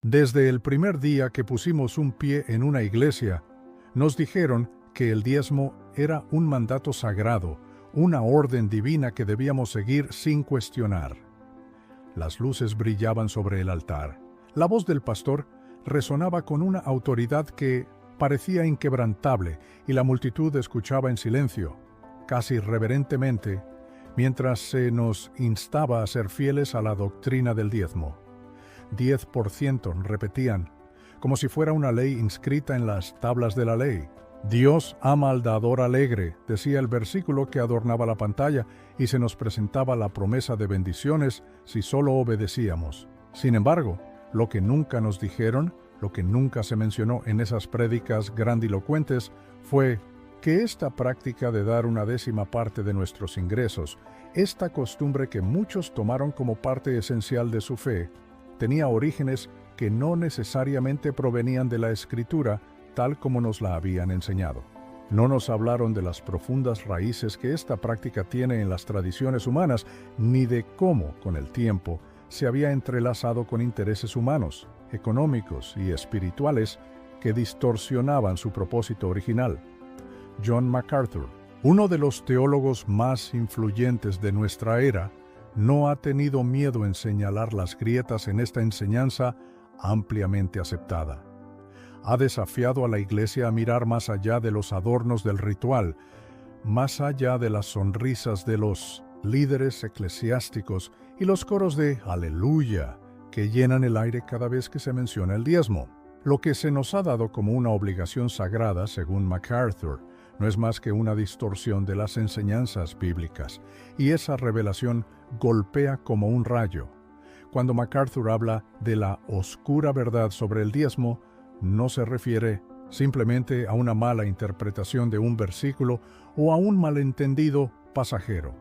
Desde el primer día que pusimos un pie en una iglesia, nos dijeron que el diezmo era un mandato sagrado, una orden divina que debíamos seguir sin cuestionar. Las luces brillaban sobre el altar. La voz del pastor resonaba con una autoridad que parecía inquebrantable y la multitud escuchaba en silencio, casi reverentemente, mientras se nos instaba a ser fieles a la doctrina del diezmo. 10%, repetían, como si fuera una ley inscrita en las tablas de la ley. Dios ama al dador alegre, decía el versículo que adornaba la pantalla, y se nos presentaba la promesa de bendiciones si solo obedecíamos. Sin embargo, lo que nunca nos dijeron, lo que nunca se mencionó en esas prédicas grandilocuentes, fue que esta práctica de dar una décima parte de nuestros ingresos, esta costumbre que muchos tomaron como parte esencial de su fe, tenía orígenes que no necesariamente provenían de la Escritura, tal como nos la habían enseñado. No nos hablaron de las profundas raíces que esta práctica tiene en las tradiciones humanas, ni de cómo, con el tiempo, se había entrelazado con intereses humanos, económicos y espirituales que distorsionaban su propósito original. John MacArthur, uno de los teólogos más influyentes de nuestra era, no ha tenido miedo en señalar las grietas en esta enseñanza ampliamente aceptada. Ha desafiado a la Iglesia a mirar más allá de los adornos del ritual, más allá de las sonrisas de los líderes eclesiásticos y los coros de aleluya que llenan el aire cada vez que se menciona el diezmo. Lo que se nos ha dado como una obligación sagrada, según MacArthur, no es más que una distorsión de las enseñanzas bíblicas, y esa revelación golpea como un rayo. Cuando MacArthur habla de la oscura verdad sobre el diezmo, no se refiere simplemente a una mala interpretación de un versículo o a un malentendido pasajero.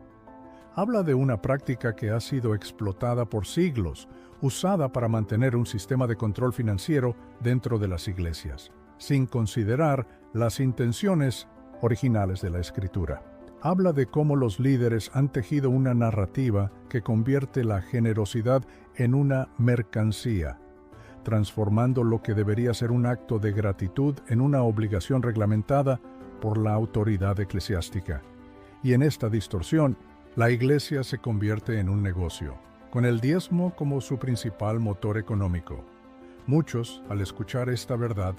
Habla de una práctica que ha sido explotada por siglos, usada para mantener un sistema de control financiero dentro de las iglesias, sin considerar las intenciones originales de la Escritura. Habla de cómo los líderes han tejido una narrativa que convierte la generosidad en una mercancía, transformando lo que debería ser un acto de gratitud en una obligación reglamentada por la autoridad eclesiástica. Y en esta distorsión, la iglesia se convierte en un negocio, con el diezmo como su principal motor económico. Muchos, al escuchar esta verdad,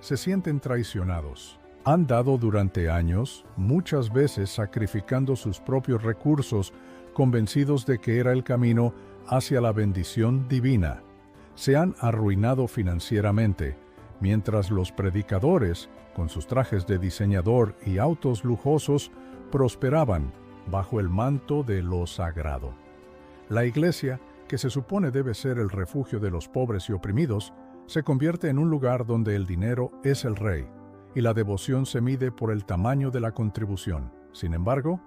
se sienten traicionados. Han dado durante años, muchas veces sacrificando sus propios recursos, convencidos de que era el camino hacia la bendición divina. Se han arruinado financieramente, mientras los predicadores, con sus trajes de diseñador y autos lujosos, prosperaban bajo el manto de lo sagrado. La iglesia, que se supone debe ser el refugio de los pobres y oprimidos, se convierte en un lugar donde el dinero es el rey, y la devoción se mide por el tamaño de la contribución. Sin embargo,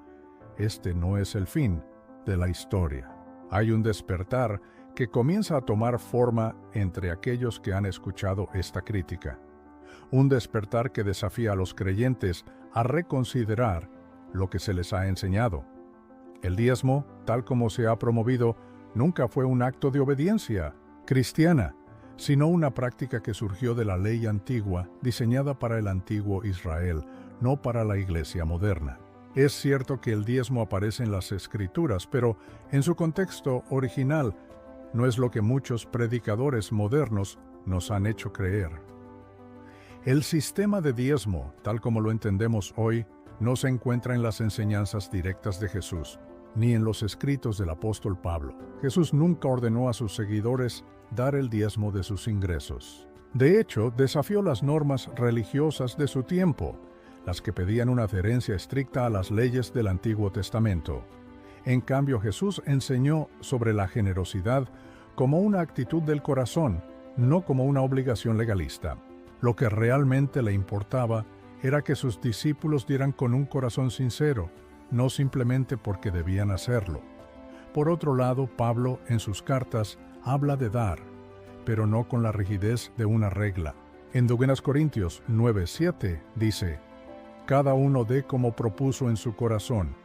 este no es el fin de la historia. Hay un despertar que comienza a tomar forma entre aquellos que han escuchado esta crítica. Un despertar que desafía a los creyentes a reconsiderar lo que se les ha enseñado. El diezmo, tal como se ha promovido, nunca fue un acto de obediencia cristiana, sino una práctica que surgió de la ley antigua, diseñada para el antiguo Israel, no para la iglesia moderna. Es cierto que el diezmo aparece en las Escrituras, pero en su contexto original no es lo que muchos predicadores modernos nos han hecho creer. El sistema de diezmo, tal como lo entendemos hoy, no se encuentra en las enseñanzas directas de Jesús, ni en los escritos del apóstol Pablo. Jesús nunca ordenó a sus seguidores dar el diezmo de sus ingresos. De hecho, desafió las normas religiosas de su tiempo, las que pedían una adherencia estricta a las leyes del Antiguo Testamento. En cambio, Jesús enseñó sobre la generosidad como una actitud del corazón, no como una obligación legalista. Lo que realmente le importaba era que sus discípulos dieran con un corazón sincero, no simplemente porque debían hacerlo. Por otro lado, Pablo, en sus cartas, habla de dar, pero no con la rigidez de una regla. En 2 Corintios 9:7 dice: «Cada uno dé como propuso en su corazón,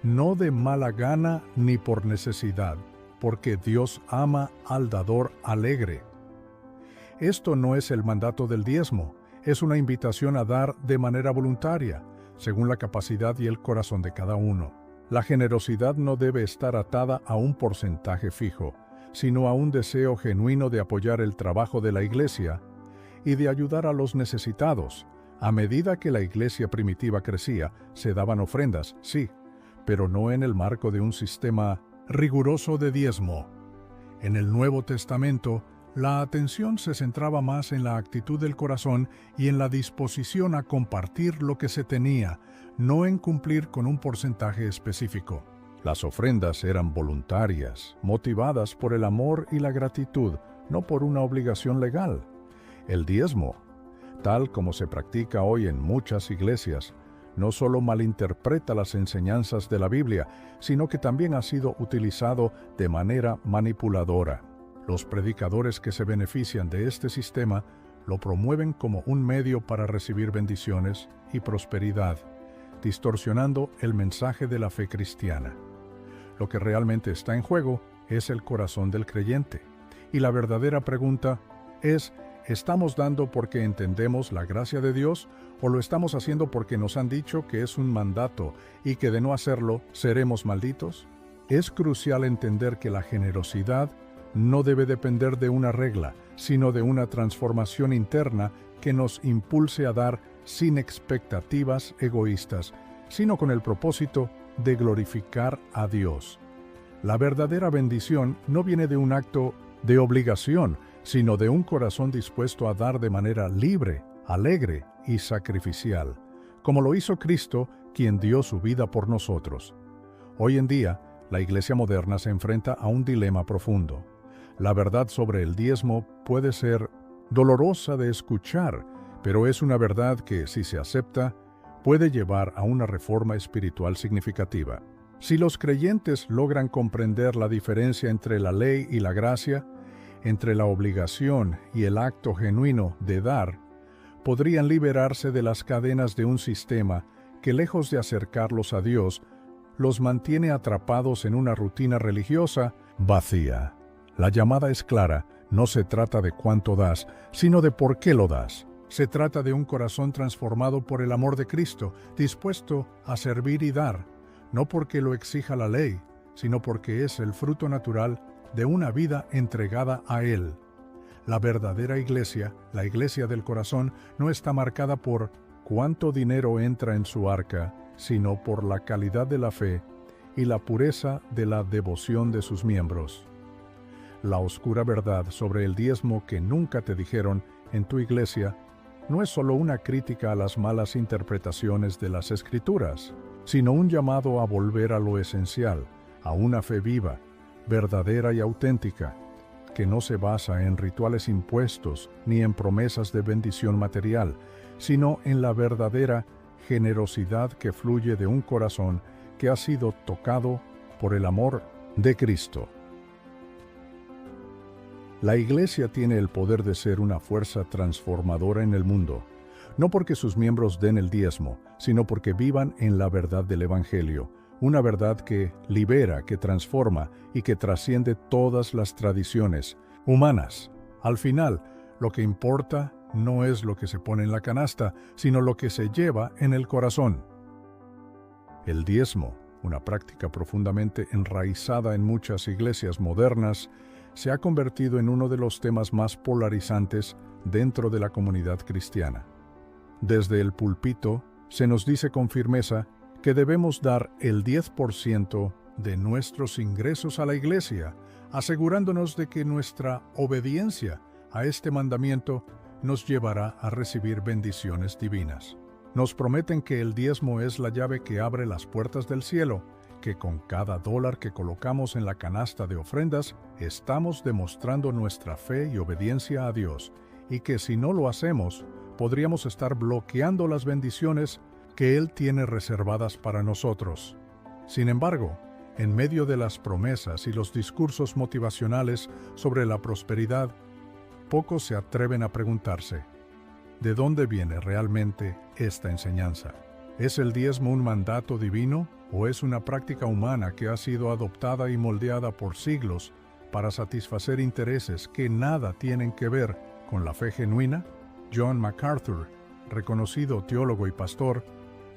no de mala gana ni por necesidad, porque Dios ama al dador alegre». Esto no es el mandato del diezmo, es una invitación a dar de manera voluntaria, según la capacidad y el corazón de cada uno. La generosidad no debe estar atada a un porcentaje fijo, sino a un deseo genuino de apoyar el trabajo de la Iglesia y de ayudar a los necesitados. A medida que la Iglesia primitiva crecía, se daban ofrendas, sí, pero no en el marco de un sistema riguroso de diezmo. En el Nuevo Testamento, la atención se centraba más en la actitud del corazón y en la disposición a compartir lo que se tenía, no en cumplir con un porcentaje específico. Las ofrendas eran voluntarias, motivadas por el amor y la gratitud, no por una obligación legal. El diezmo, tal como se practica hoy en muchas iglesias, no solo malinterpreta las enseñanzas de la Biblia, sino que también ha sido utilizado de manera manipuladora. Los predicadores que se benefician de este sistema lo promueven como un medio para recibir bendiciones y prosperidad, distorsionando el mensaje de la fe cristiana. Lo que realmente está en juego es el corazón del creyente. Y la verdadera pregunta es, ¿estamos dando porque entendemos la gracia de Dios o lo estamos haciendo porque nos han dicho que es un mandato y que de no hacerlo seremos malditos? Es crucial entender que la generosidad no debe depender de una regla, sino de una transformación interna que nos impulse a dar sin expectativas egoístas, sino con el propósito de glorificar a Dios. La verdadera bendición no viene de un acto de obligación, sino de un corazón dispuesto a dar de manera libre, alegre y sacrificial, como lo hizo Cristo, quien dio su vida por nosotros. Hoy en día, la Iglesia moderna se enfrenta a un dilema profundo. La verdad sobre el diezmo puede ser dolorosa de escuchar, pero es una verdad que, si se acepta, puede llevar a una reforma espiritual significativa. Si los creyentes logran comprender la diferencia entre la ley y la gracia, entre la obligación y el acto genuino de dar, podrían liberarse de las cadenas de un sistema que, lejos de acercarlos a Dios, los mantiene atrapados en una rutina religiosa vacía. La llamada es clara, no se trata de cuánto das, sino de por qué lo das. Se trata de un corazón transformado por el amor de Cristo, dispuesto a servir y dar, no porque lo exija la ley, sino porque es el fruto natural de una vida entregada a Él. La verdadera iglesia, la iglesia del corazón, no está marcada por cuánto dinero entra en su arca, sino por la calidad de la fe y la pureza de la devoción de sus miembros. La oscura verdad sobre el diezmo que nunca te dijeron en tu iglesia no es solo una crítica a las malas interpretaciones de las Escrituras, sino un llamado a volver a lo esencial, a una fe viva, verdadera y auténtica, que no se basa en rituales impuestos ni en promesas de bendición material, sino en la verdadera generosidad que fluye de un corazón que ha sido tocado por el amor de Cristo. La Iglesia tiene el poder de ser una fuerza transformadora en el mundo, no porque sus miembros den el diezmo, sino porque vivan en la verdad del Evangelio, una verdad que libera, que transforma y que trasciende todas las tradiciones humanas. Al final, lo que importa no es lo que se pone en la canasta, sino lo que se lleva en el corazón. El diezmo, una práctica profundamente enraizada en muchas iglesias modernas, se ha convertido en uno de los temas más polarizantes dentro de la comunidad cristiana. Desde el púlpito se nos dice con firmeza que debemos dar el 10% de nuestros ingresos a la iglesia, asegurándonos de que nuestra obediencia a este mandamiento nos llevará a recibir bendiciones divinas. Nos prometen que el diezmo es la llave que abre las puertas del cielo, que con cada dólar que colocamos en la canasta de ofrendas estamos demostrando nuestra fe y obediencia a Dios, y que si no lo hacemos, podríamos estar bloqueando las bendiciones que Él tiene reservadas para nosotros. Sin embargo, en medio de las promesas y los discursos motivacionales sobre la prosperidad, pocos se atreven a preguntarse, ¿de dónde viene realmente esta enseñanza? ¿Es el diezmo un mandato divino o es una práctica humana que ha sido adoptada y moldeada por siglos para satisfacer intereses que nada tienen que ver con la fe genuina? John MacArthur, reconocido teólogo y pastor,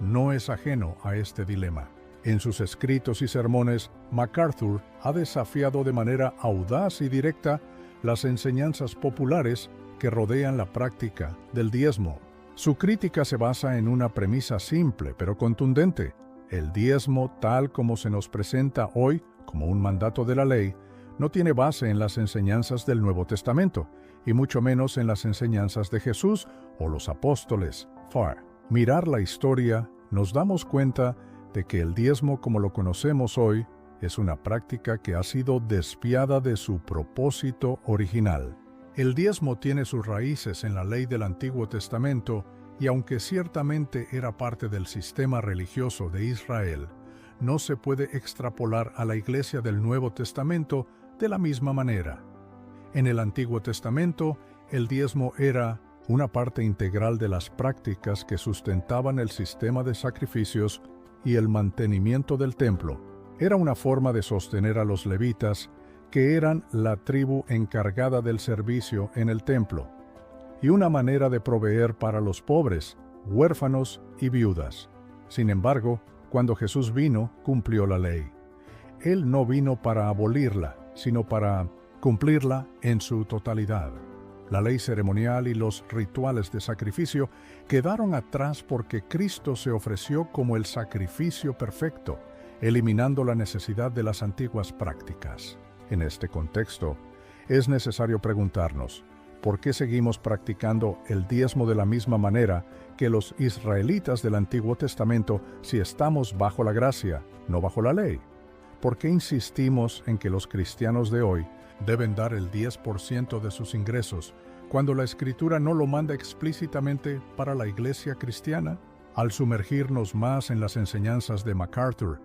no es ajeno a este dilema. En sus escritos y sermones, MacArthur ha desafiado de manera audaz y directa las enseñanzas populares que rodean la práctica del diezmo. Su crítica se basa en una premisa simple pero contundente. El diezmo, tal como se nos presenta hoy como un mandato de la ley, no tiene base en las enseñanzas del Nuevo Testamento, y mucho menos en las enseñanzas de Jesús o los apóstoles. Mirar la historia, nos damos cuenta de que el diezmo como lo conocemos hoy es una práctica que ha sido desviada de su propósito original. El diezmo tiene sus raíces en la ley del Antiguo Testamento y aunque ciertamente era parte del sistema religioso de Israel, no se puede extrapolar a la Iglesia del Nuevo Testamento de la misma manera. En el Antiguo Testamento, el diezmo era una parte integral de las prácticas que sustentaban el sistema de sacrificios y el mantenimiento del templo. Era una forma de sostener a los levitas, que eran la tribu encargada del servicio en el templo, y una manera de proveer para los pobres, huérfanos y viudas. Sin embargo, cuando Jesús vino, cumplió la ley. Él no vino para abolirla, sino para cumplirla en su totalidad. La ley ceremonial y los rituales de sacrificio quedaron atrás porque Cristo se ofreció como el sacrificio perfecto, eliminando la necesidad de las antiguas prácticas. En este contexto, es necesario preguntarnos, ¿por qué seguimos practicando el diezmo de la misma manera que los israelitas del Antiguo Testamento si estamos bajo la gracia, no bajo la ley? ¿Por qué insistimos en que los cristianos de hoy deben dar el 10% de sus ingresos cuando la Escritura no lo manda explícitamente para la iglesia cristiana? Al sumergirnos más en las enseñanzas de MacArthur,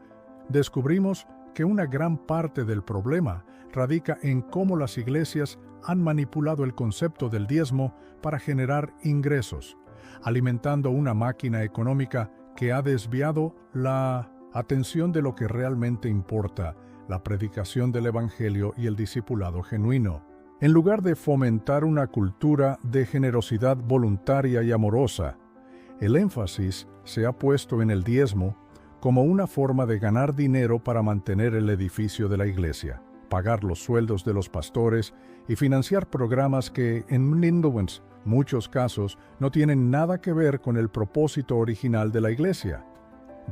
descubrimos que una gran parte del problema radica en cómo las iglesias han manipulado el concepto del diezmo para generar ingresos, alimentando una máquina económica que ha desviado la atención de lo que realmente importa, la predicación del Evangelio y el discipulado genuino. En lugar de fomentar una cultura de generosidad voluntaria y amorosa, el énfasis se ha puesto en el diezmo como una forma de ganar dinero para mantener el edificio de la iglesia, pagar los sueldos de los pastores y financiar programas que, en muchos casos, no tienen nada que ver con el propósito original de la iglesia.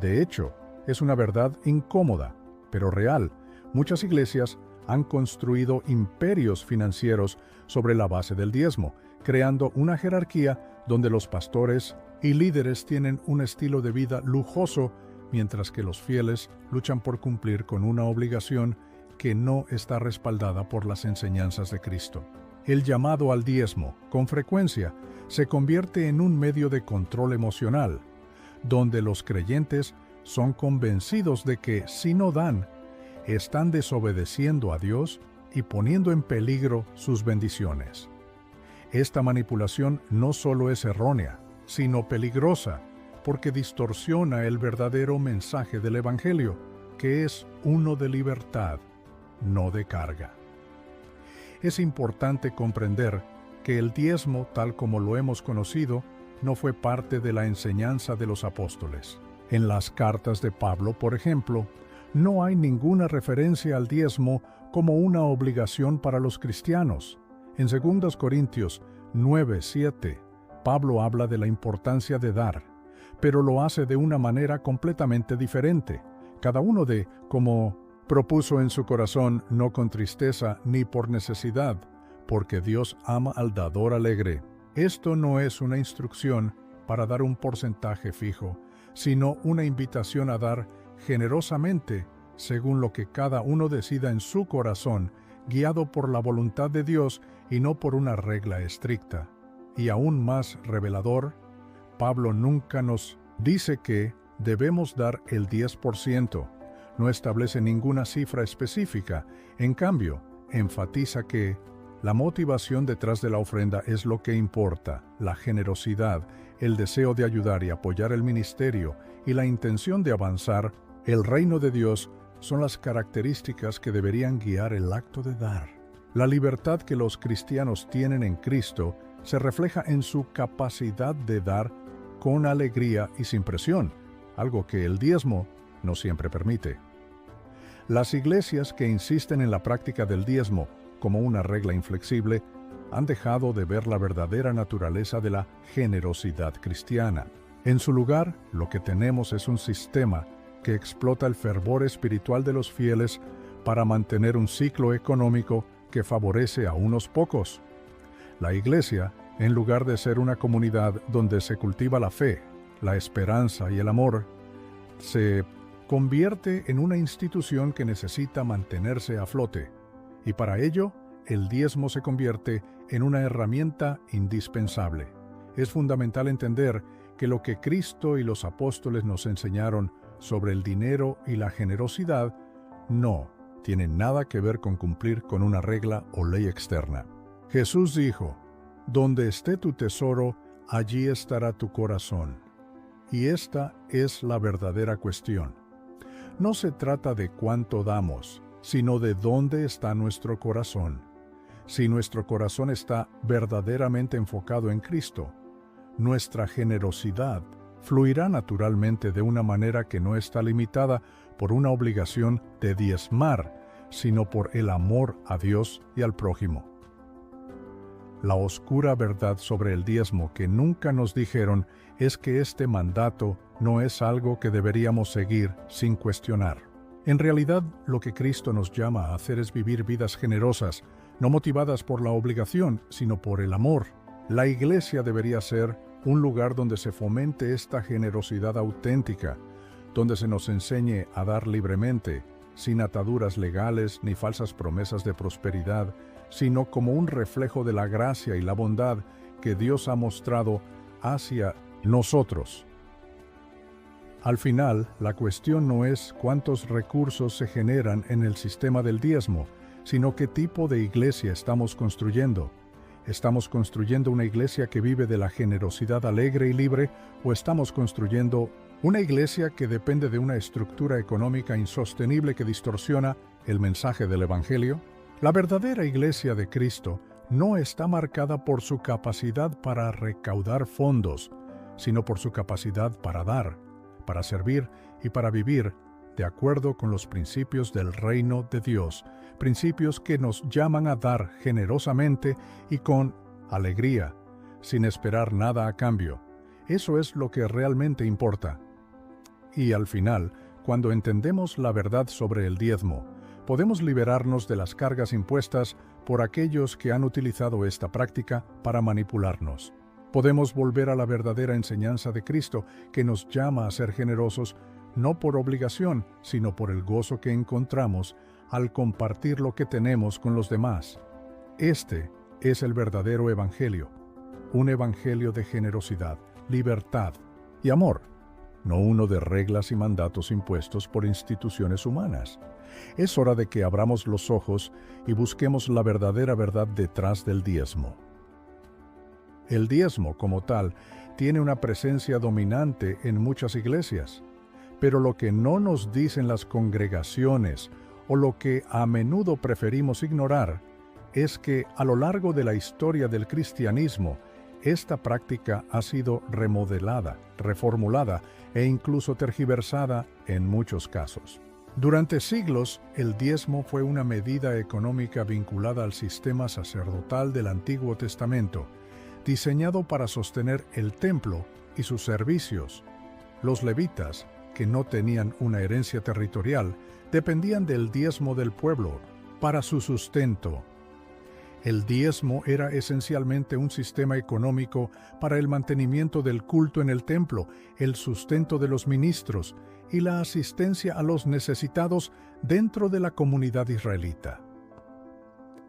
De hecho, es una verdad incómoda, pero real. Muchas iglesias han construido imperios financieros sobre la base del diezmo, creando una jerarquía donde los pastores y líderes tienen un estilo de vida lujoso, mientras que los fieles luchan por cumplir con una obligación que no está respaldada por las enseñanzas de Cristo. El llamado al diezmo, con frecuencia, se convierte en un medio de control emocional, donde los creyentes son convencidos de que si no dan, están desobedeciendo a Dios y poniendo en peligro sus bendiciones. Esta manipulación no solo es errónea, sino peligrosa, porque distorsiona el verdadero mensaje del Evangelio, que es uno de libertad, no de carga. Es importante comprender que el diezmo, tal como lo hemos conocido, no fue parte de la enseñanza de los apóstoles. En las cartas de Pablo, por ejemplo, no hay ninguna referencia al diezmo como una obligación para los cristianos. En 2 Corintios 9:7, Pablo habla de la importancia de dar, pero lo hace de una manera completamente diferente. Cada uno como propuso en su corazón, no con tristeza ni por necesidad, porque Dios ama al dador alegre. Esto no es una instrucción para dar un porcentaje fijo, sino una invitación a dar generosamente según lo que cada uno decida en su corazón, guiado por la voluntad de Dios y no por una regla estricta. Y aún más revelador, Pablo nunca nos dice que debemos dar el 10%. No establece ninguna cifra específica. En cambio, enfatiza que la motivación detrás de la ofrenda es lo que importa, la generosidad, el deseo de ayudar y apoyar el ministerio y la intención de avanzar el reino de Dios son las características que deberían guiar el acto de dar. La libertad que los cristianos tienen en Cristo se refleja en su capacidad de dar con alegría y sin presión, algo que el diezmo no siempre permite. Las iglesias que insisten en la práctica del diezmo como una regla inflexible han dejado de ver la verdadera naturaleza de la generosidad cristiana. En su lugar, lo que tenemos es un sistema que explota el fervor espiritual de los fieles para mantener un ciclo económico que favorece a unos pocos. La iglesia, en lugar de ser una comunidad donde se cultiva la fe, la esperanza y el amor, se convierte en una institución que necesita mantenerse a flote, y para ello, el diezmo se convierte en una herramienta indispensable. Es fundamental entender que lo que Cristo y los apóstoles nos enseñaron sobre el dinero y la generosidad no tiene nada que ver con cumplir con una regla o ley externa. Jesús dijo: «Donde esté tu tesoro, allí estará tu corazón». Y esta es la verdadera cuestión. No se trata de cuánto damos, sino de dónde está nuestro corazón. Si nuestro corazón está verdaderamente enfocado en Cristo, nuestra generosidad fluirá naturalmente de una manera que no está limitada por una obligación de diezmar, sino por el amor a Dios y al prójimo. La oscura verdad sobre el diezmo que nunca nos dijeron es que este mandato no es algo que deberíamos seguir sin cuestionar. En realidad, lo que Cristo nos llama a hacer es vivir vidas generosas, no motivadas por la obligación, sino por el amor. La iglesia debería ser un lugar donde se fomente esta generosidad auténtica, donde se nos enseñe a dar libremente, sin ataduras legales ni falsas promesas de prosperidad, sino como un reflejo de la gracia y la bondad que Dios ha mostrado hacia nosotros. Al final, la cuestión no es cuántos recursos se generan en el sistema del diezmo, sino qué tipo de iglesia estamos construyendo. ¿Estamos construyendo una iglesia que vive de la generosidad alegre y libre, o estamos construyendo una iglesia que depende de una estructura económica insostenible que distorsiona el mensaje del Evangelio? La verdadera iglesia de Cristo no está marcada por su capacidad para recaudar fondos, sino por su capacidad para dar, para servir y para vivir de acuerdo con los principios del reino de Dios, principios que nos llaman a dar generosamente y con alegría, sin esperar nada a cambio. Eso es lo que realmente importa. Y al final, cuando entendemos la verdad sobre el diezmo, podemos liberarnos de las cargas impuestas por aquellos que han utilizado esta práctica para manipularnos. Podemos volver a la verdadera enseñanza de Cristo, que nos llama a ser generosos, no por obligación, sino por el gozo que encontramos al compartir lo que tenemos con los demás. Este es el verdadero evangelio, un evangelio de generosidad, libertad y amor, no uno de reglas y mandatos impuestos por instituciones humanas. Es hora de que abramos los ojos y busquemos la verdadera verdad detrás del diezmo. El diezmo, como tal, tiene una presencia dominante en muchas iglesias, pero lo que no nos dicen las congregaciones o lo que a menudo preferimos ignorar es que a lo largo de la historia del cristianismo, esta práctica ha sido remodelada, reformulada e incluso tergiversada en muchos casos. Durante siglos, el diezmo fue una medida económica vinculada al sistema sacerdotal del Antiguo Testamento, diseñado para sostener el templo y sus servicios. Los levitas, que no tenían una herencia territorial, dependían del diezmo del pueblo para su sustento. El diezmo era esencialmente un sistema económico para el mantenimiento del culto en el templo, el sustento de los ministros y la asistencia a los necesitados dentro de la comunidad israelita.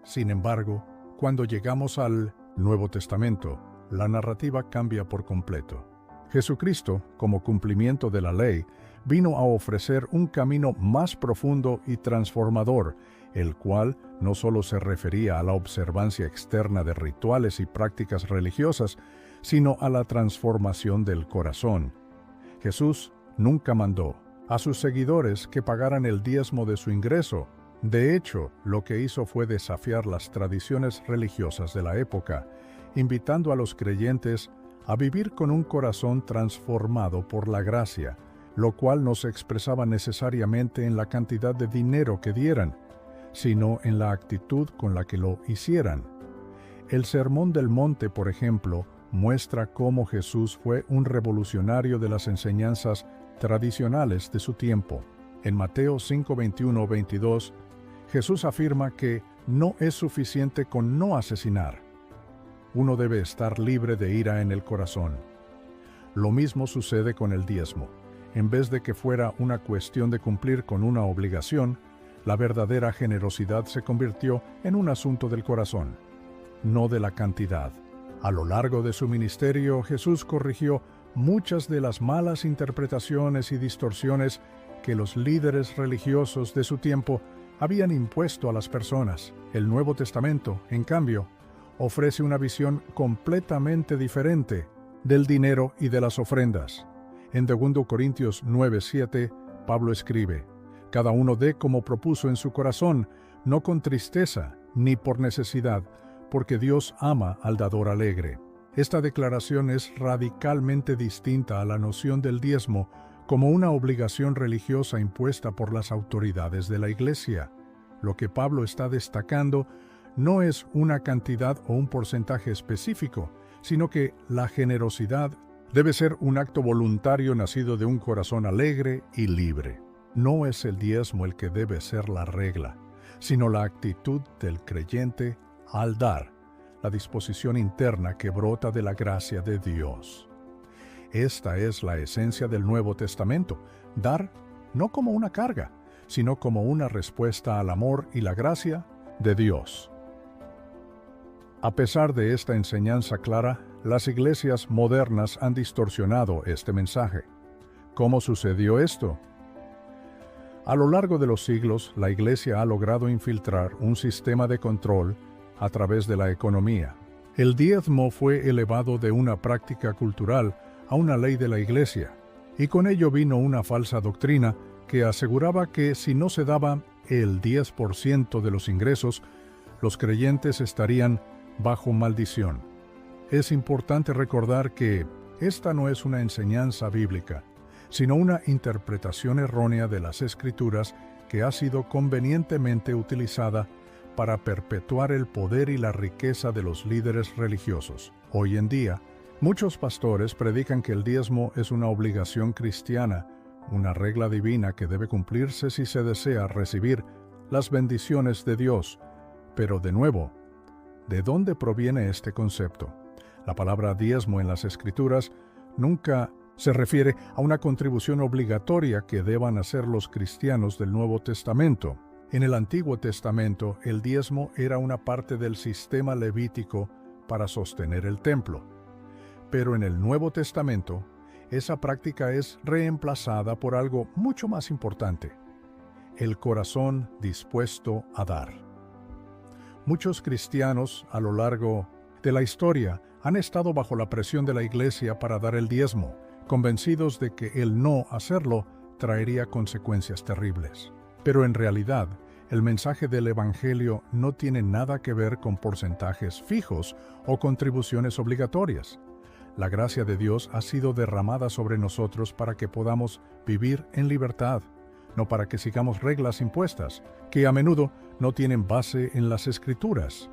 Sin embargo, cuando llegamos al Nuevo Testamento, la narrativa cambia por completo. Jesucristo, como cumplimiento de la ley, vino a ofrecer un camino más profundo y transformador, el cual no solo se refería a la observancia externa de rituales y prácticas religiosas, sino a la transformación del corazón. Jesús nunca mandó a sus seguidores que pagaran el diezmo de su ingreso. De hecho, lo que hizo fue desafiar las tradiciones religiosas de la época invitando a los creyentes a vivir con un corazón transformado por la gracia, lo cual no se expresaba necesariamente en la cantidad de dinero que dieran, sino en la actitud con la que lo hicieran. El Sermón del Monte, por ejemplo, muestra cómo Jesús fue un revolucionario de las enseñanzas tradicionales de su tiempo. En Mateo 5:21-22, Jesús afirma que no es suficiente con no asesinar. Uno debe estar libre de ira en el corazón. Lo mismo sucede con el diezmo. En vez de que fuera una cuestión de cumplir con una obligación, la verdadera generosidad se convirtió en un asunto del corazón, no de la cantidad. A lo largo de su ministerio, Jesús corrigió muchas de las malas interpretaciones y distorsiones que los líderes religiosos de su tiempo habían impuesto a las personas. El Nuevo Testamento, en cambio, ofrece una visión completamente diferente del dinero y de las ofrendas. En 2 Corintios 9:7, Pablo escribe: «Cada uno dé como propuso en su corazón, no con tristeza ni por necesidad, porque Dios ama al dador alegre». Esta declaración es radicalmente distinta a la noción del diezmo como una obligación religiosa impuesta por las autoridades de la Iglesia. Lo que Pablo está destacando no es una cantidad o un porcentaje específico, sino que la generosidad debe ser un acto voluntario nacido de un corazón alegre y libre. No es el diezmo el que debe ser la regla, sino la actitud del creyente al dar, la disposición interna que brota de la gracia de Dios. Esta es la esencia del Nuevo Testamento: dar no como una carga, sino como una respuesta al amor y la gracia de Dios. A pesar de esta enseñanza clara, las iglesias modernas han distorsionado este mensaje. ¿Cómo sucedió esto? A lo largo de los siglos, la Iglesia ha logrado infiltrar un sistema de control a través de la economía. El diezmo fue elevado de una práctica cultural a una ley de la Iglesia, y con ello vino una falsa doctrina que aseguraba que si no se daba el 10% de los ingresos, los creyentes estarían bajo maldición. Es importante recordar que esta no es una enseñanza bíblica, sino una interpretación errónea de las Escrituras que ha sido convenientemente utilizada para perpetuar el poder y la riqueza de los líderes religiosos. Hoy en día, muchos pastores predican que el diezmo es una obligación cristiana, una regla divina que debe cumplirse si se desea recibir las bendiciones de Dios. Pero de nuevo, ¿de dónde proviene este concepto? La palabra diezmo en las Escrituras nunca se refiere a una contribución obligatoria que deban hacer los cristianos del Nuevo Testamento. En el Antiguo Testamento, el diezmo era una parte del sistema levítico para sostener el templo. Pero en el Nuevo Testamento, esa práctica es reemplazada por algo mucho más importante: el corazón dispuesto a dar. Muchos cristianos a lo largo de la historia han estado bajo la presión de la Iglesia para dar el diezmo, convencidos de que el no hacerlo traería consecuencias terribles. Pero en realidad, el mensaje del Evangelio no tiene nada que ver con porcentajes fijos o contribuciones obligatorias. La gracia de Dios ha sido derramada sobre nosotros para que podamos vivir en libertad, no para que sigamos reglas impuestas, que a menudo no tienen base en las Escrituras.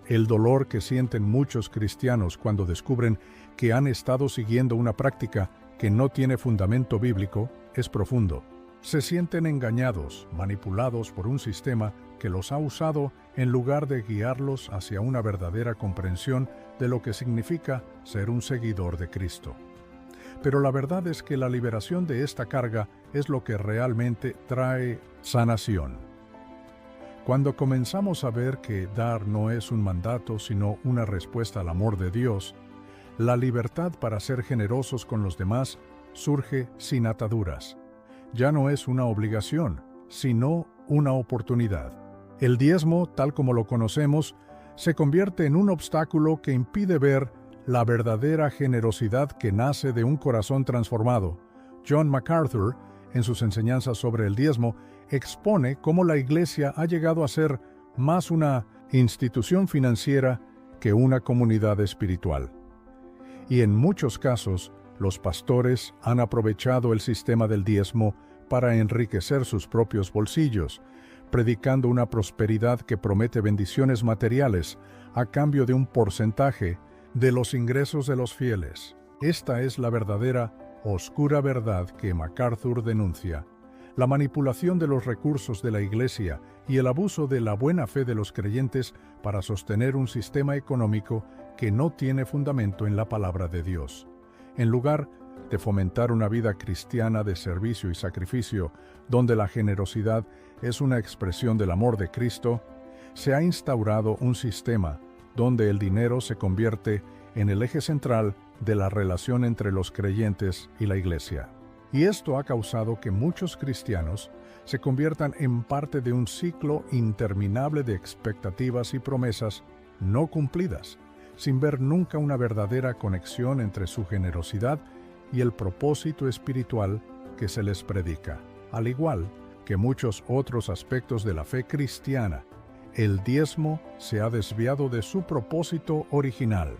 El dolor que sienten muchos cristianos cuando descubren que han estado siguiendo una práctica que no tiene fundamento bíblico es profundo. Se sienten engañados, manipulados por un sistema que los ha usado en lugar de guiarlos hacia una verdadera comprensión de lo que significa ser un seguidor de Cristo. Pero la verdad es que la liberación de esta carga es lo que realmente trae sanación. Cuando comenzamos a ver que dar no es un mandato, sino una respuesta al amor de Dios, la libertad para ser generosos con los demás surge sin ataduras. Ya no es una obligación, sino una oportunidad. El diezmo, tal como lo conocemos, se convierte en un obstáculo que impide ver la verdadera generosidad que nace de un corazón transformado. John MacArthur, en sus enseñanzas sobre el diezmo, expone cómo la Iglesia ha llegado a ser más una institución financiera que una comunidad espiritual. Y en muchos casos, los pastores han aprovechado el sistema del diezmo para enriquecer sus propios bolsillos, predicando una prosperidad que promete bendiciones materiales a cambio de un porcentaje de los ingresos de los fieles. Esta es la verdadera, oscura verdad que MacArthur denuncia. La manipulación de los recursos de la Iglesia y el abuso de la buena fe de los creyentes para sostener un sistema económico que no tiene fundamento en la palabra de Dios. En lugar de fomentar una vida cristiana de servicio y sacrificio, donde la generosidad es una expresión del amor de Cristo, se ha instaurado un sistema donde el dinero se convierte en el eje central de la relación entre los creyentes y la Iglesia. Y esto ha causado que muchos cristianos se conviertan en parte de un ciclo interminable de expectativas y promesas no cumplidas, sin ver nunca una verdadera conexión entre su generosidad y el propósito espiritual que se les predica. Al igual que muchos otros aspectos de la fe cristiana, el diezmo se ha desviado de su propósito original.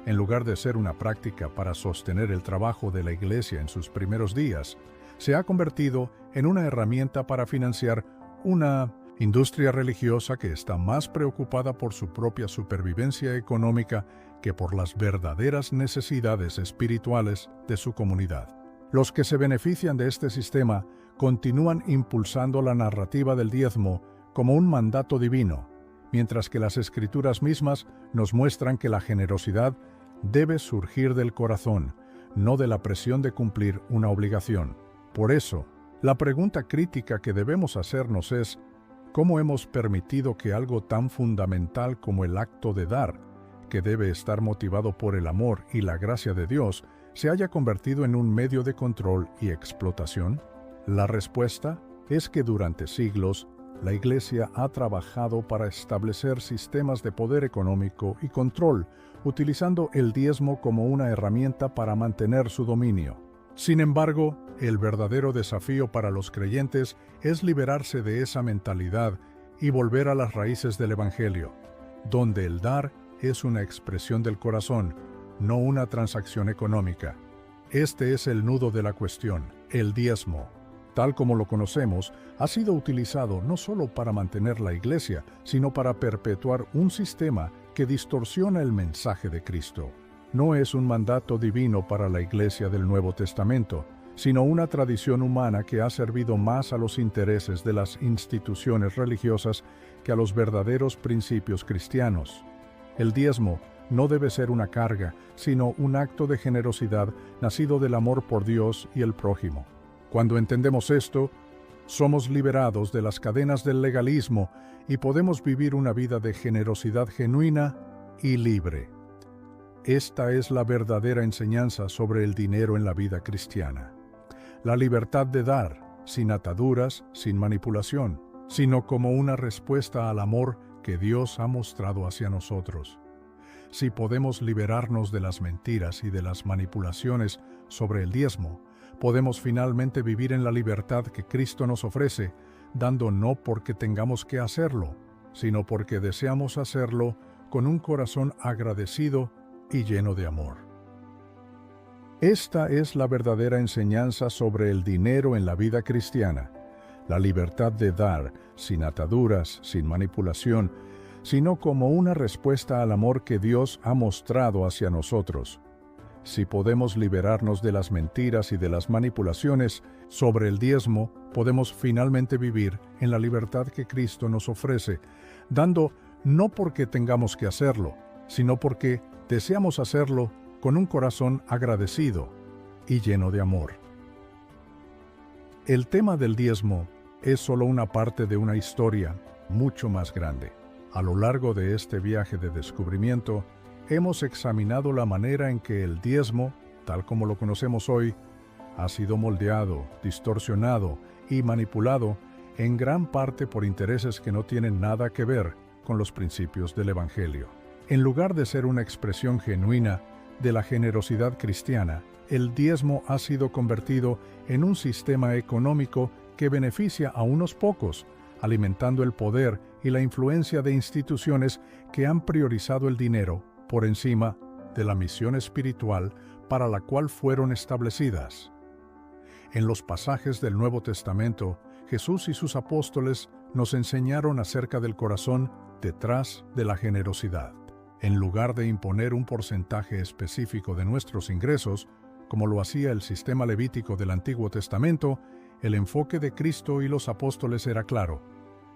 En lugar de ser una práctica para sostener el trabajo de la Iglesia en sus primeros días, se ha convertido en una herramienta para financiar una industria religiosa que está más preocupada por su propia supervivencia económica que por las verdaderas necesidades espirituales de su comunidad. Los que se benefician de este sistema continúan impulsando la narrativa del diezmo como un mandato divino, mientras que las Escrituras mismas nos muestran que la generosidad debe surgir del corazón, no de la presión de cumplir una obligación. Por eso, la pregunta crítica que debemos hacernos es: ¿cómo hemos permitido que algo tan fundamental como el acto de dar, que debe estar motivado por el amor y la gracia de Dios, se haya convertido en un medio de control y explotación? La respuesta es que durante siglos, la Iglesia ha trabajado para establecer sistemas de poder económico y control, utilizando el diezmo como una herramienta para mantener su dominio. Sin embargo, el verdadero desafío para los creyentes es liberarse de esa mentalidad y volver a las raíces del Evangelio, donde el dar es una expresión del corazón, no una transacción económica. Este es el nudo de la cuestión, el diezmo. Tal como lo conocemos, ha sido utilizado no solo para mantener la Iglesia, sino para perpetuar un sistema que distorsiona el mensaje de Cristo. No es un mandato divino para la Iglesia del Nuevo Testamento, sino una tradición humana que ha servido más a los intereses de las instituciones religiosas que a los verdaderos principios cristianos. El diezmo no debe ser una carga, sino un acto de generosidad nacido del amor por Dios y el prójimo. Cuando entendemos esto, somos liberados de las cadenas del legalismo y podemos vivir una vida de generosidad genuina y libre. Esta es la verdadera enseñanza sobre el dinero en la vida cristiana. La libertad de dar, sin ataduras, sin manipulación, sino como una respuesta al amor que Dios ha mostrado hacia nosotros. Si podemos liberarnos de las mentiras y de las manipulaciones sobre el diezmo, podemos finalmente vivir en la libertad que Cristo nos ofrece, dando no porque tengamos que hacerlo, sino porque deseamos hacerlo con un corazón agradecido y lleno de amor. Esta es la verdadera enseñanza sobre el dinero en la vida cristiana, la libertad de dar, sin ataduras, sin manipulación, sino como una respuesta al amor que Dios ha mostrado hacia nosotros. Si podemos liberarnos de las mentiras y de las manipulaciones sobre el diezmo, podemos finalmente vivir en la libertad que Cristo nos ofrece, dando no porque tengamos que hacerlo, sino porque deseamos hacerlo con un corazón agradecido y lleno de amor. El tema del diezmo es solo una parte de una historia mucho más grande. A lo largo de este viaje de descubrimiento, hemos examinado la manera en que el diezmo, tal como lo conocemos hoy, ha sido moldeado, distorsionado y manipulado en gran parte por intereses que no tienen nada que ver con los principios del Evangelio. En lugar de ser una expresión genuina de la generosidad cristiana, el diezmo ha sido convertido en un sistema económico que beneficia a unos pocos, alimentando el poder y la influencia de instituciones que han priorizado el dinero por encima de la misión espiritual para la cual fueron establecidas. En los pasajes del Nuevo Testamento, Jesús y sus apóstoles nos enseñaron acerca del corazón detrás de la generosidad. En lugar de imponer un porcentaje específico de nuestros ingresos, como lo hacía el sistema levítico del Antiguo Testamento, el enfoque de Cristo y los apóstoles era claro.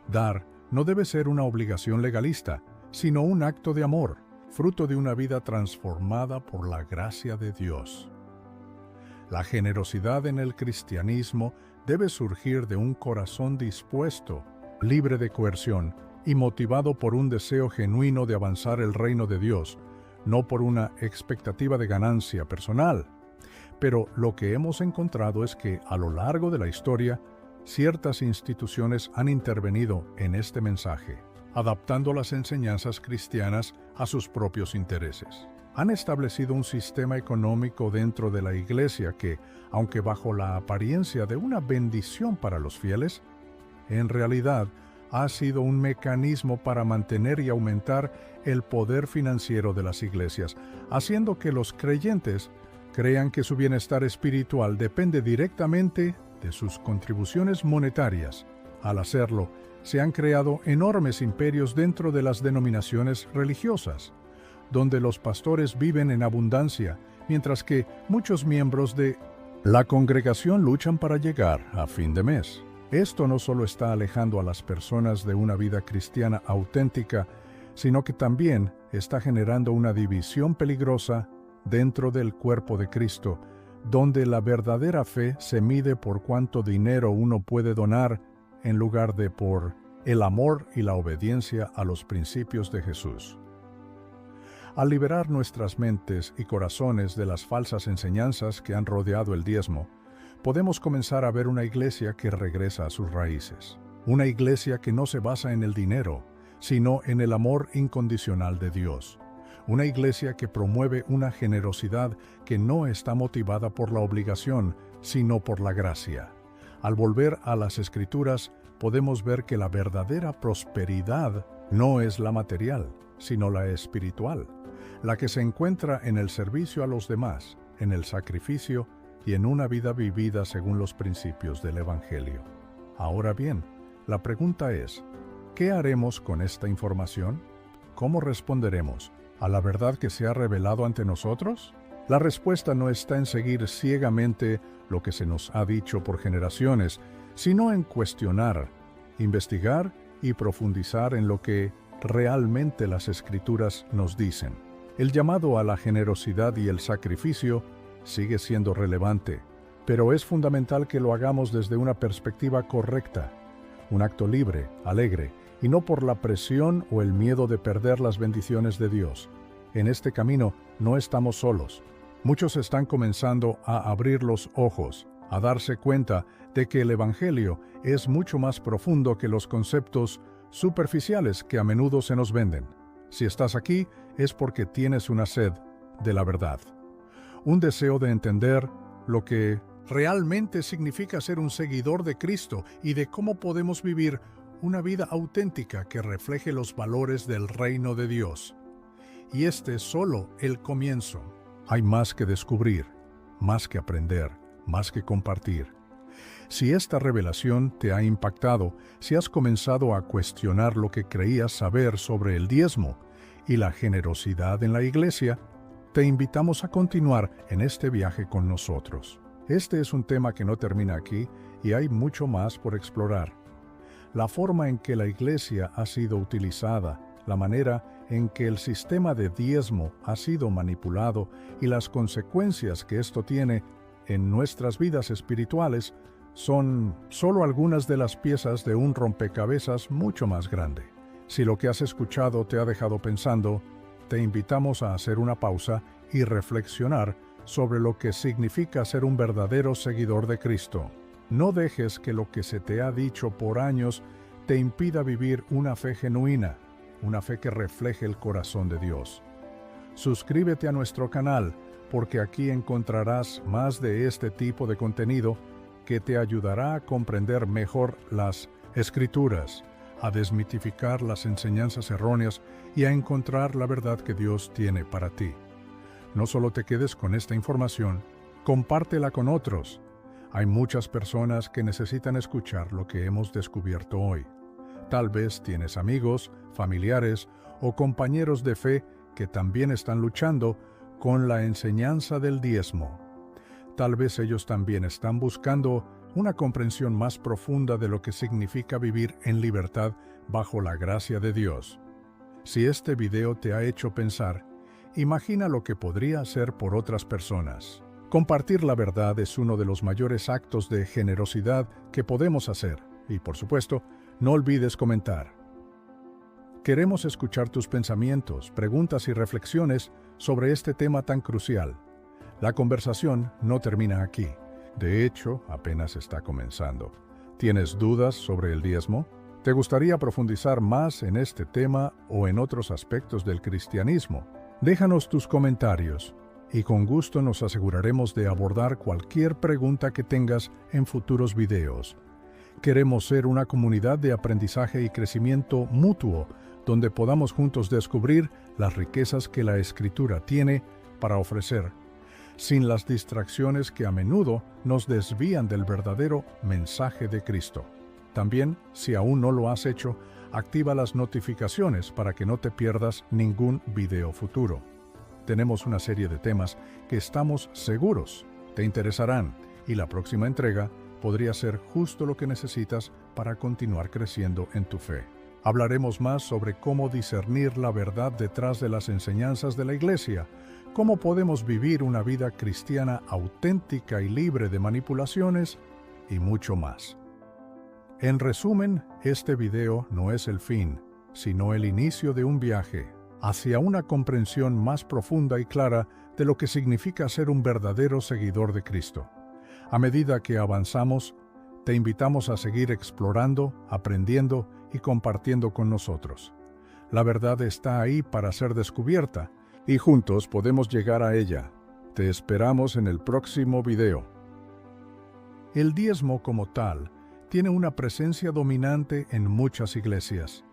Dar no debe ser una obligación legalista, sino un acto de amor, fruto de una vida transformada por la gracia de Dios. La generosidad en el cristianismo debe surgir de un corazón dispuesto, libre de coerción y motivado por un deseo genuino de avanzar el reino de Dios, no por una expectativa de ganancia personal. Pero lo que hemos encontrado es que, a lo largo de la historia, ciertas instituciones han intervenido en este mensaje, adaptando las enseñanzas cristianas a sus propios intereses. Han establecido un sistema económico dentro de la Iglesia que, aunque bajo la apariencia de una bendición para los fieles, en realidad ha sido un mecanismo para mantener y aumentar el poder financiero de las iglesias, haciendo que los creyentes crean que su bienestar espiritual depende directamente de sus contribuciones monetarias. Al hacerlo, se han creado enormes imperios dentro de las denominaciones religiosas, donde los pastores viven en abundancia, mientras que muchos miembros de la congregación luchan para llegar a fin de mes. Esto no solo está alejando a las personas de una vida cristiana auténtica, sino que también está generando una división peligrosa dentro del cuerpo de Cristo, donde la verdadera fe se mide por cuánto dinero uno puede donar en lugar de por el amor y la obediencia a los principios de Jesús. Al liberar nuestras mentes y corazones de las falsas enseñanzas que han rodeado el diezmo, podemos comenzar a ver una iglesia que regresa a sus raíces. Una iglesia que no se basa en el dinero, sino en el amor incondicional de Dios. Una iglesia que promueve una generosidad que no está motivada por la obligación, sino por la gracia. Al volver a las Escrituras, podemos ver que la verdadera prosperidad no es la material, sino la espiritual, la que se encuentra en el servicio a los demás, en el sacrificio y en una vida vivida según los principios del Evangelio. Ahora bien, la pregunta es, ¿qué haremos con esta información? ¿Cómo responderemos a la verdad que se ha revelado ante nosotros? La respuesta no está en seguir ciegamente lo que se nos ha dicho por generaciones, sino en cuestionar, investigar y profundizar en lo que realmente las Escrituras nos dicen. El llamado a la generosidad y el sacrificio sigue siendo relevante, pero es fundamental que lo hagamos desde una perspectiva correcta, un acto libre, alegre, y no por la presión o el miedo de perder las bendiciones de Dios. En este camino no estamos solos. Muchos están comenzando a abrir los ojos, a darse cuenta de que el Evangelio es mucho más profundo que los conceptos superficiales que a menudo se nos venden. Si estás aquí, es porque tienes una sed de la verdad. Un deseo de entender lo que realmente significa ser un seguidor de Cristo y de cómo podemos vivir una vida auténtica que refleje los valores del reino de Dios. Y este es solo el comienzo. Hay más que descubrir, más que aprender, más que compartir. Si esta revelación te ha impactado, si has comenzado a cuestionar lo que creías saber sobre el diezmo y la generosidad en la iglesia, te invitamos a continuar en este viaje con nosotros. Este es un tema que no termina aquí y hay mucho más por explorar. La forma en que la iglesia ha sido utilizada, la manera en que el sistema de diezmo ha sido manipulado y las consecuencias que esto tiene en nuestras vidas espirituales son solo algunas de las piezas de un rompecabezas mucho más grande. Si lo que has escuchado te ha dejado pensando, te invitamos a hacer una pausa y reflexionar sobre lo que significa ser un verdadero seguidor de Cristo. No dejes que lo que se te ha dicho por años te impida vivir una fe genuina, una fe que refleje el corazón de Dios. Suscríbete a nuestro canal, porque aquí encontrarás más de este tipo de contenido que te ayudará a comprender mejor las Escrituras, a desmitificar las enseñanzas erróneas y a encontrar la verdad que Dios tiene para ti. No solo te quedes con esta información, compártela con otros. Hay muchas personas que necesitan escuchar lo que hemos descubierto hoy. Tal vez tienes amigos, familiares o compañeros de fe que también están luchando con la enseñanza del diezmo. Tal vez ellos también están buscando una comprensión más profunda de lo que significa vivir en libertad bajo la gracia de Dios. Si este video te ha hecho pensar, imagina lo que podría hacer por otras personas. Compartir la verdad es uno de los mayores actos de generosidad que podemos hacer. Y por supuesto, no olvides comentar. Queremos escuchar tus pensamientos, preguntas y reflexiones sobre este tema tan crucial. La conversación no termina aquí. De hecho, apenas está comenzando. ¿Tienes dudas sobre el diezmo? ¿Te gustaría profundizar más en este tema o en otros aspectos del cristianismo? Déjanos tus comentarios y con gusto nos aseguraremos de abordar cualquier pregunta que tengas en futuros videos. Queremos ser una comunidad de aprendizaje y crecimiento mutuo, donde podamos juntos descubrir las riquezas que la Escritura tiene para ofrecer, sin las distracciones que a menudo nos desvían del verdadero mensaje de Cristo. También, si aún no lo has hecho, activa las notificaciones para que no te pierdas ningún video futuro. Tenemos una serie de temas que estamos seguros te interesarán y la próxima entrega podría ser justo lo que necesitas para continuar creciendo en tu fe. Hablaremos más sobre cómo discernir la verdad detrás de las enseñanzas de la Iglesia, cómo podemos vivir una vida cristiana auténtica y libre de manipulaciones y mucho más. En resumen, este video no es el fin, sino el inicio de un viaje hacia una comprensión más profunda y clara de lo que significa ser un verdadero seguidor de Cristo. A medida que avanzamos, te invitamos a seguir explorando, aprendiendo y compartiendo con nosotros. La verdad está ahí para ser descubierta y juntos podemos llegar a ella. Te esperamos en el próximo video. El diezmo como tal tiene una presencia dominante en muchas iglesias,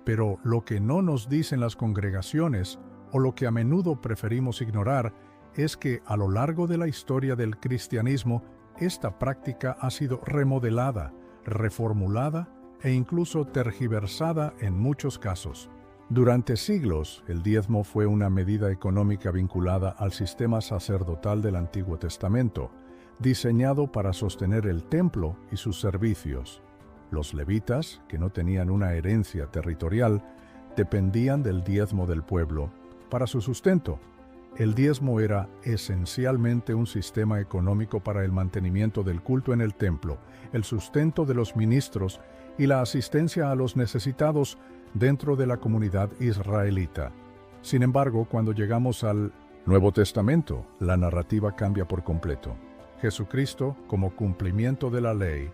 pero lo que no nos dicen las congregaciones o lo que a menudo preferimos ignorar es que a lo largo de la historia del cristianismo esta práctica ha sido remodelada, reformulada e incluso tergiversada en muchos casos. Durante siglos, el diezmo fue una medida económica vinculada al sistema sacerdotal del Antiguo Testamento, diseñado para sostener el templo y sus servicios. Los levitas, que no tenían una herencia territorial, dependían del diezmo del pueblo para su sustento. El diezmo era esencialmente un sistema económico para el mantenimiento del culto en el templo, el sustento de los ministros y la asistencia a los necesitados dentro de la comunidad israelita. Sin embargo, cuando llegamos al Nuevo Testamento, la narrativa cambia por completo. Jesucristo, como cumplimiento de la ley,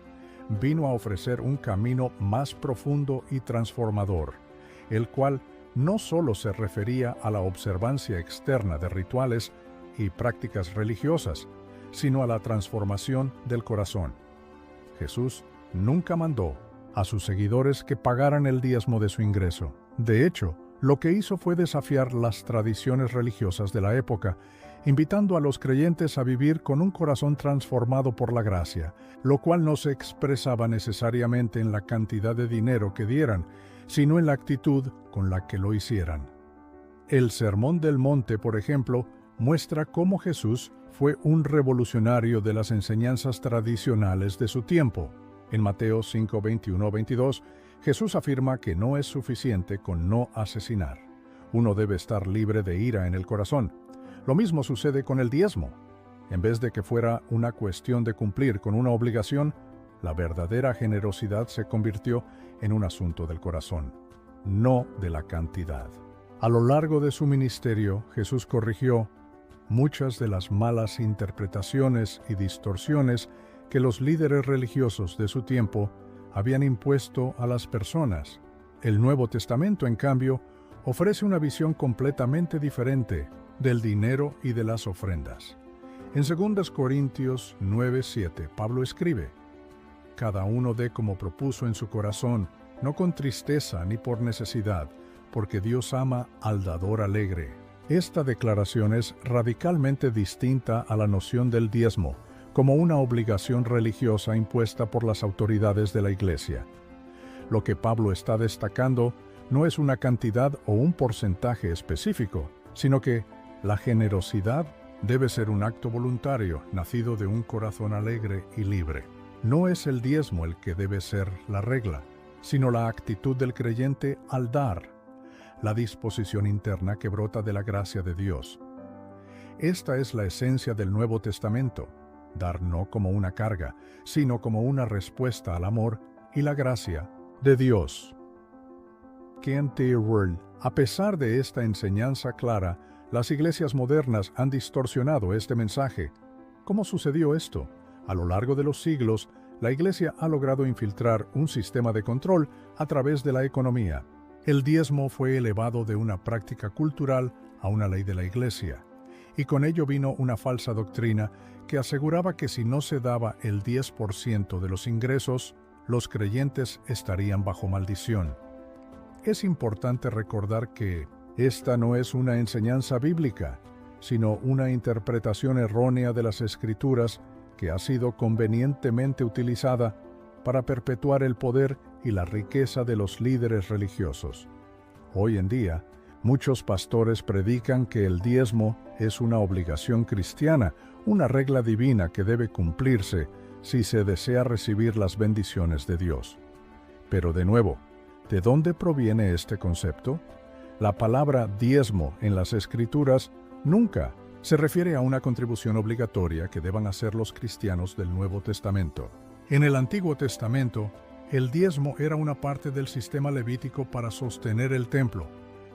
vino a ofrecer un camino más profundo y transformador, el cual no solo se refería a la observancia externa de rituales y prácticas religiosas, sino a la transformación del corazón. Jesús nunca mandó a sus seguidores que pagaran el diezmo de su ingreso. De hecho, lo que hizo fue desafiar las tradiciones religiosas de la época, invitando a los creyentes a vivir con un corazón transformado por la gracia, lo cual no se expresaba necesariamente en la cantidad de dinero que dieran, sino en la actitud con la que lo hicieran. El Sermón del Monte, por ejemplo, muestra cómo Jesús fue un revolucionario de las enseñanzas tradicionales de su tiempo. En Mateo 5, 21-22, Jesús afirma que no es suficiente con no asesinar. Uno debe estar libre de ira en el corazón. Lo mismo sucede con el diezmo. En vez de que fuera una cuestión de cumplir con una obligación, la verdadera generosidad se convirtió en un asunto del corazón, no de la cantidad. A lo largo de su ministerio, Jesús corrigió muchas de las malas interpretaciones y distorsiones que los líderes religiosos de su tiempo habían impuesto a las personas. El Nuevo Testamento, en cambio, ofrece una visión completamente diferente del dinero y de las ofrendas. En 2 Corintios 9:7, Pablo escribe: cada uno dé como propuso en su corazón, no con tristeza ni por necesidad, porque Dios ama al dador alegre. Esta declaración es radicalmente distinta a la noción del diezmo, como una obligación religiosa impuesta por las autoridades de la Iglesia. Lo que Pablo está destacando no es una cantidad o un porcentaje específico, sino que la generosidad debe ser un acto voluntario, nacido de un corazón alegre y libre. No es el diezmo el que debe ser la regla, sino la actitud del creyente al dar, la disposición interna que brota de la gracia de Dios. Esta es la esencia del Nuevo Testamento, dar no como una carga, sino como una respuesta al amor y la gracia de Dios. Ken T. World. A pesar de esta enseñanza clara, las iglesias modernas han distorsionado este mensaje. ¿Cómo sucedió esto? A lo largo de los siglos, la Iglesia ha logrado infiltrar un sistema de control a través de la economía. El diezmo fue elevado de una práctica cultural a una ley de la Iglesia, y con ello vino una falsa doctrina que aseguraba que si no se daba el 10% de los ingresos, los creyentes estarían bajo maldición. Es importante recordar que esta no es una enseñanza bíblica, sino una interpretación errónea de las Escrituras que ha sido convenientemente utilizada para perpetuar el poder y la riqueza de los líderes religiosos. Hoy en día, muchos pastores predican que el diezmo es una obligación cristiana, una regla divina que debe cumplirse si se desea recibir las bendiciones de Dios. Pero de nuevo, ¿de dónde proviene este concepto? La palabra diezmo en las Escrituras nunca se refiere a una contribución obligatoria que deban hacer los cristianos del Nuevo Testamento. En el Antiguo Testamento, el diezmo era una parte del sistema levítico para sostener el templo,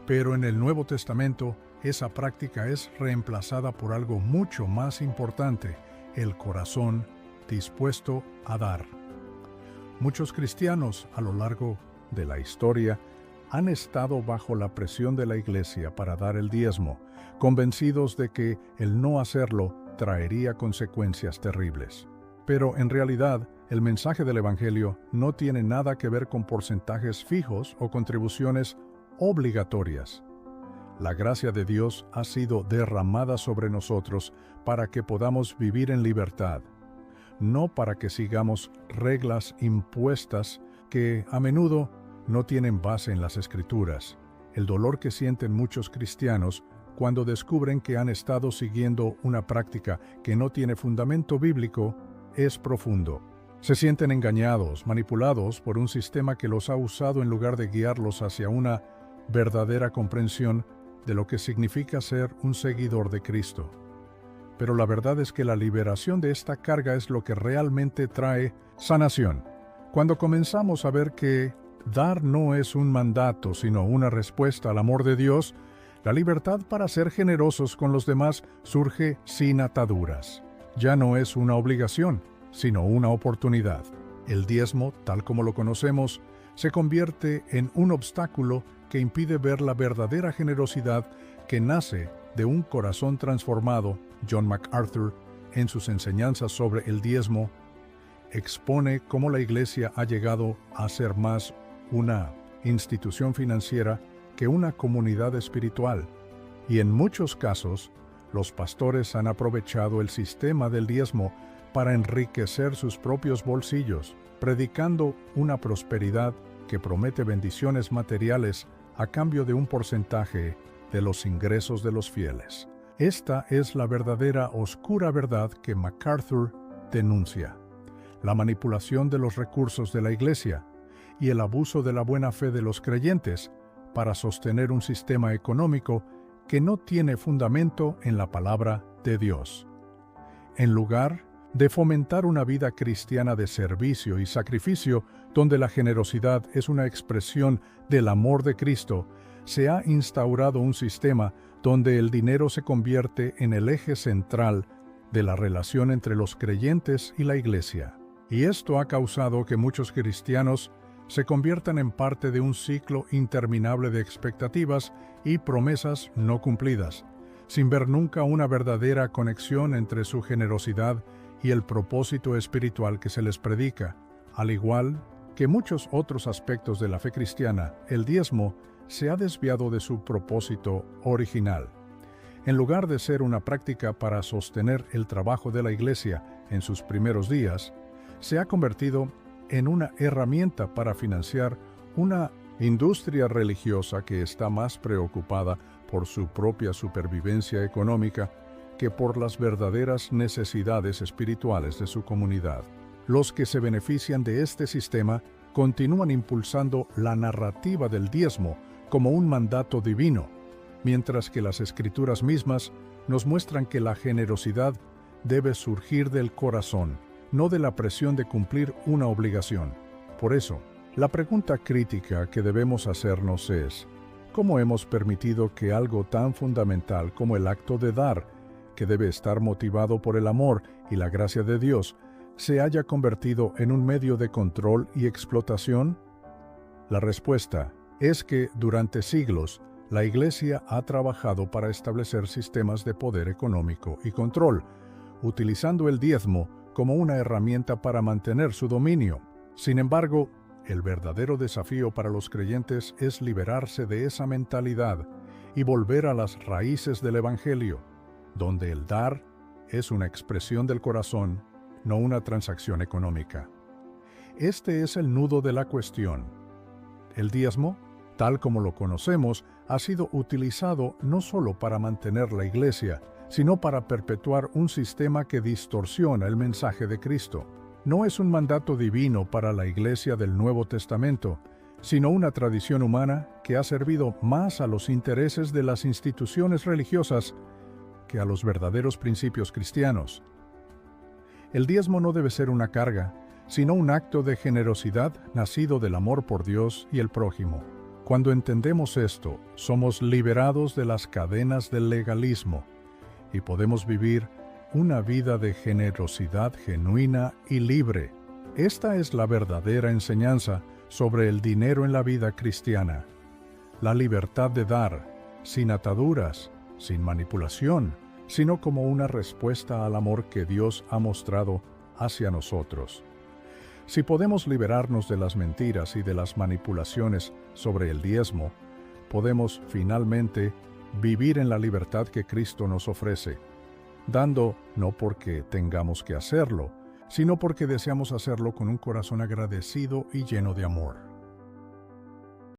pero en el Nuevo Testamento esa práctica es reemplazada por algo mucho más importante, el corazón dispuesto a dar. Muchos cristianos a lo largo de la historia han estado bajo la presión de la Iglesia para dar el diezmo, convencidos de que el no hacerlo traería consecuencias terribles. Pero en realidad, el mensaje del Evangelio no tiene nada que ver con porcentajes fijos o contribuciones obligatorias. La gracia de Dios ha sido derramada sobre nosotros para que podamos vivir en libertad, no para que sigamos reglas impuestas que a menudo no tienen base en las Escrituras. El dolor que sienten muchos cristianos cuando descubren que han estado siguiendo una práctica que no tiene fundamento bíblico es profundo. Se sienten engañados, manipulados por un sistema que los ha usado en lugar de guiarlos hacia una verdadera comprensión de lo que significa ser un seguidor de Cristo. Pero la verdad es que la liberación de esta carga es lo que realmente trae sanación. Cuando comenzamos a ver que dar no es un mandato, sino una respuesta al amor de Dios, la libertad para ser generosos con los demás surge sin ataduras. Ya no es una obligación, sino una oportunidad. El diezmo, tal como lo conocemos, se convierte en un obstáculo que impide ver la verdadera generosidad que nace de un corazón transformado. John MacArthur, en sus enseñanzas sobre el diezmo, expone cómo la Iglesia ha llegado a ser más una institución financiera que una comunidad espiritual, y en muchos casos, los pastores han aprovechado el sistema del diezmo para enriquecer sus propios bolsillos, predicando una prosperidad que promete bendiciones materiales a cambio de un porcentaje de los ingresos de los fieles. Esta es la verdadera oscura verdad que MacArthur denuncia: la manipulación de los recursos de la Iglesia y el abuso de la buena fe de los creyentes para sostener un sistema económico que no tiene fundamento en la palabra de Dios. En lugar de fomentar una vida cristiana de servicio y sacrificio, donde la generosidad es una expresión del amor de Cristo, se ha instaurado un sistema donde el dinero se convierte en el eje central de la relación entre los creyentes y la Iglesia. Y esto ha causado que muchos cristianos se conviertan en parte de un ciclo interminable de expectativas y promesas no cumplidas, sin ver nunca una verdadera conexión entre su generosidad y el propósito espiritual que se les predica. Al igual que muchos otros aspectos de la fe cristiana, el diezmo se ha desviado de su propósito original. En lugar de ser una práctica para sostener el trabajo de la Iglesia en sus primeros días, se ha convertido en una herramienta para financiar una industria religiosa que está más preocupada por su propia supervivencia económica que por las verdaderas necesidades espirituales de su comunidad. Los que se benefician de este sistema continúan impulsando la narrativa del diezmo como un mandato divino, mientras que las Escrituras mismas nos muestran que la generosidad debe surgir del corazón, no de la presión de cumplir una obligación. Por eso, la pregunta crítica que debemos hacernos es: ¿cómo hemos permitido que algo tan fundamental como el acto de dar, que debe estar motivado por el amor y la gracia de Dios, se haya convertido en un medio de control y explotación? La respuesta es que durante siglos la Iglesia ha trabajado para establecer sistemas de poder económico y control, utilizando el diezmo como una herramienta para mantener su dominio. Sin embargo, el verdadero desafío para los creyentes es liberarse de esa mentalidad y volver a las raíces del Evangelio, donde el dar es una expresión del corazón, no una transacción económica. Este es el nudo de la cuestión. El diezmo, tal como lo conocemos, ha sido utilizado no solo para mantener la Iglesia, sino para perpetuar un sistema que distorsiona el mensaje de Cristo. No es un mandato divino para la Iglesia del Nuevo Testamento, sino una tradición humana que ha servido más a los intereses de las instituciones religiosas que a los verdaderos principios cristianos. El diezmo no debe ser una carga, sino un acto de generosidad nacido del amor por Dios y el prójimo. Cuando entendemos esto, somos liberados de las cadenas del legalismo y podemos vivir una vida de generosidad genuina y libre. Esta es la verdadera enseñanza sobre el dinero en la vida cristiana. La libertad de dar, sin ataduras, sin manipulación, sino como una respuesta al amor que Dios ha mostrado hacia nosotros. Si podemos liberarnos de las mentiras y de las manipulaciones sobre el diezmo, podemos finalmente vivir en la libertad que Cristo nos ofrece, dando no porque tengamos que hacerlo, sino porque deseamos hacerlo con un corazón agradecido y lleno de amor.